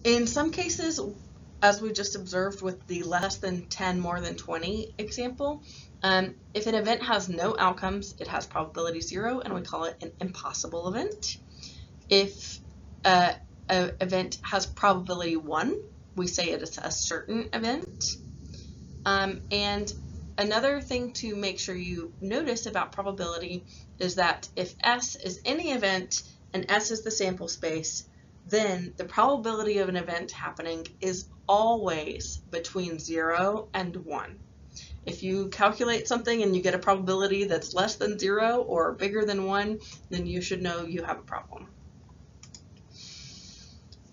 In some cases, as we just observed with the less than 10, more than 20 example, if an event has no outcomes, it has probability 0, and we call it an impossible event. If an event has probability 1, we say it is a certain event. And another thing to make sure you notice about probability is that if S is any event and S is the sample space, then the probability of an event happening is always between 0 and 1. If you calculate something and you get a probability that's less than 0 or bigger than 1, then you should know you have a problem.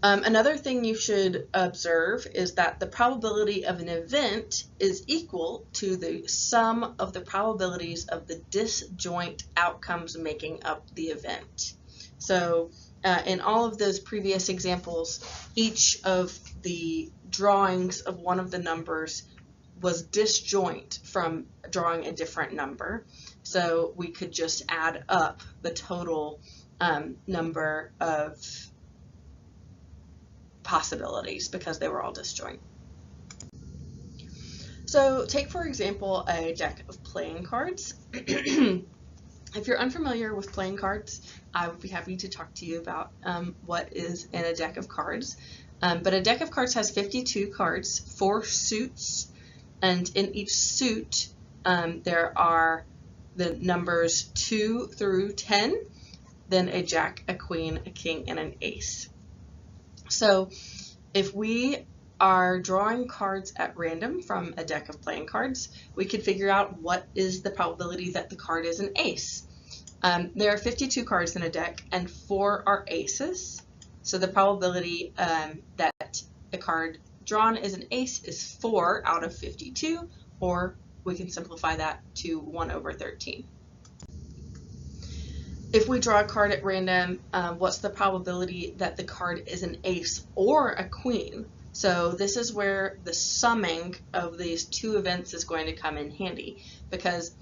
Another thing you should observe is that the probability of an event is equal to the sum of the probabilities of the disjoint outcomes making up the event. So in all of those previous examples, each of the drawings of one of the numbers was disjoint from drawing a different number. So we could just add up the total number of possibilities because they were all disjoint. So take, for example, a deck of playing cards. If you're unfamiliar with playing cards, I would be happy to talk to you about what is in a deck of cards. But a deck of cards has 52 cards, 4 suits, and in each suit there are the numbers 2 through 10, then a jack, a queen, a king, and an ace. So if we are drawing cards at random from a deck of playing cards, we could figure out what is the probability that the card is an ace. There are 52 cards in a deck and 4 are aces. So the probability that a card drawn is an ace is 4 out of 52, or we can simplify that to 1 over 13. If we draw a card at random, what's the probability that the card is an ace or a queen? So this is where the summing of these two events is going to come in handy, because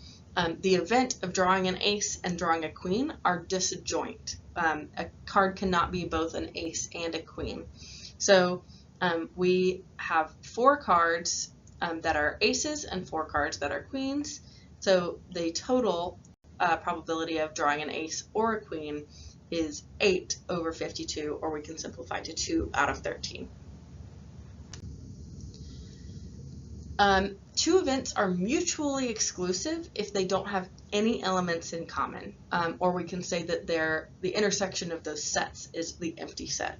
the event of drawing an ace and drawing a queen are disjoint. A card cannot be both an ace and a queen. So we have 4 cards that are aces and 4 cards that are queens. So the total probability of drawing an ace or a queen is 8 over 52, or we can simplify to 2 out of 13. 2 events are mutually exclusive if they don't have any elements in common, or we can say that the intersection of those sets is the empty set.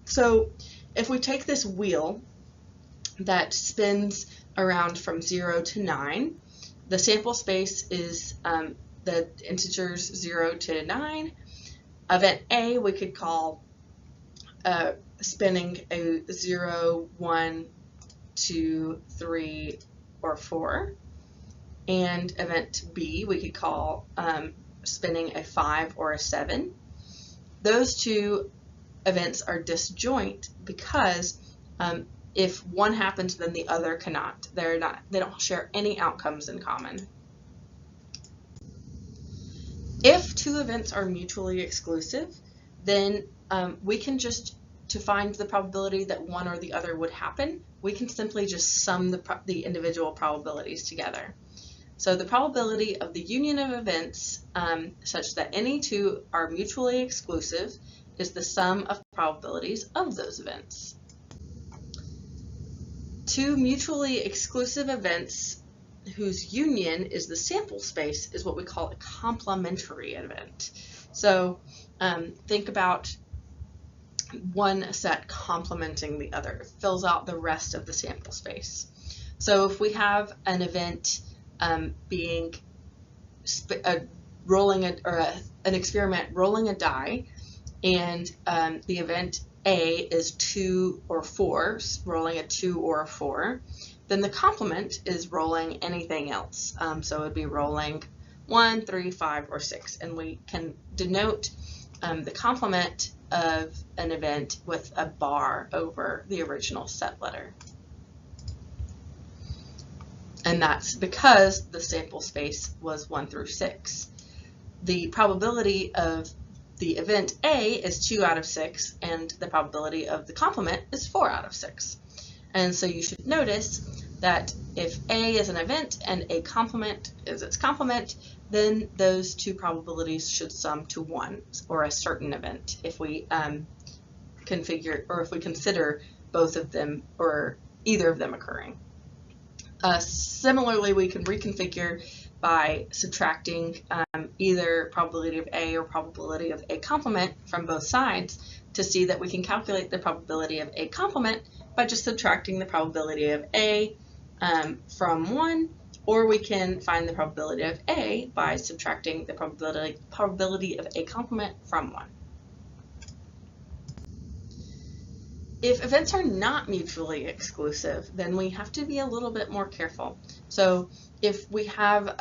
So if we take this wheel that spins around from 0 to 9, the sample space is the integers 0 to 9. Event A we could call spinning a 0, 1, 2, 3, or 4. And event B we could call spinning a 5 or a 7. Those 2 events are disjoint because if one happens, then the other cannot. They don't share any outcomes in common. If 2 events are mutually exclusive, then we can just, to find the probability that one or the other would happen, we can simply just sum the individual probabilities together. So the probability of the union of events such that any 2 are mutually exclusive is the sum of probabilities of those events. 2 mutually exclusive events whose union is the sample space is what we call a complementary event. So think about one set complementing the other. It fills out the rest of the sample space. So if we have an event being an experiment rolling a die, and the event A is 2 or 4, rolling a 2 or a 4, then the complement is rolling anything else. So it would be rolling 1, 3, 5, or 6. And we can denote the complement of an event with a bar over the original set letter. And that's because the sample space was 1 through 6. The probability of the event A is 2 out of 6, and the probability of the complement is 4 out of 6. And so you should notice that if A is an event and a complement is its complement, then those two probabilities should sum to 1, or a certain event, if we if we consider both of them or either of them occurring. Similarly, we can reconfigure by subtracting either probability of A or probability of A complement from both sides to see that we can calculate the probability of A complement by just subtracting the probability of A from 1, or we can find the probability of A by subtracting the probability of A complement from 1. If events are not mutually exclusive, then we have to be a little bit more careful. So if we have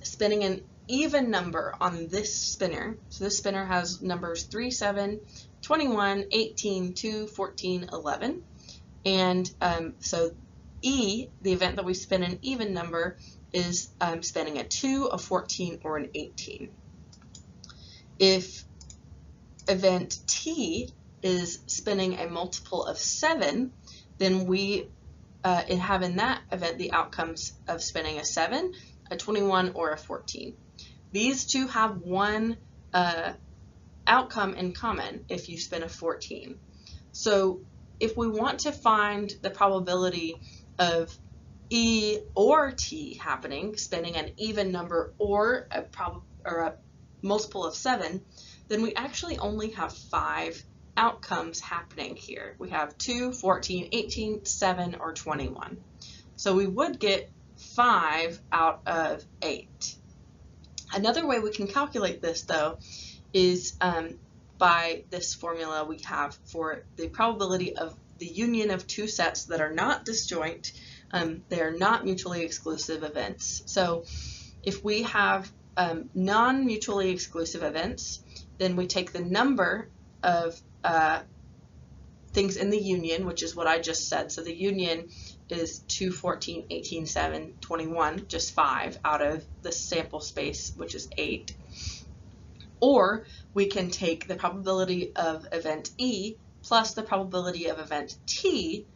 spinning an even number on this spinner, so this spinner has numbers 3, 7, 21, 18, 2, 14, 11, and so E, the event that we spin an even number, is spinning a 2, a 14, or an 18. If event T is spinning a multiple of 7, then we have in that event the outcomes of spinning a 7, a 21, or a 14. These two have one outcome in common if you spin a 14. So if we want to find the probability of E or T happening, spinning an even number or a multiple of 7, then we actually only have 5 outcomes happening here. We have 2, 14, 18, 7, or 21. So we would get 5 out of 8. Another way we can calculate this, though, is by this formula we have for the probability of the union of two sets that are not disjoint. They are not mutually exclusive events. So if we have non-mutually exclusive events, then we take the number of things in the union, which is what I just said. So the union is 2, 14, 18, 7, 21, just 5 out of the sample space, which is 8. Or we can take the probability of event E plus the probability of event T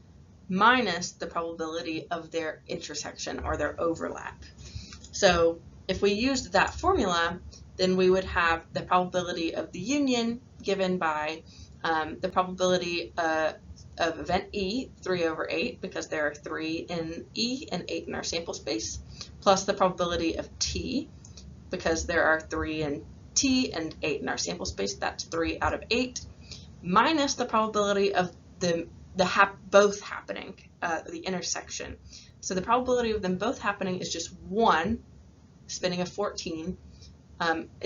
minus the probability of their intersection or their overlap. So if we used that formula, then we would have the probability of the union given by the probability of event E, 3 over 8, because there are 3 in E and 8 in our sample space, plus the probability of T, because there are 3 in T and 8 in our sample space, that's 3 out of 8, minus the probability of both happening, the intersection. So the probability of them both happening is just 1, spinning a 14,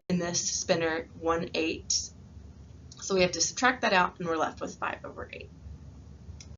in this spinner 1, 8. So we have to subtract that out and we're left with 5 over 8.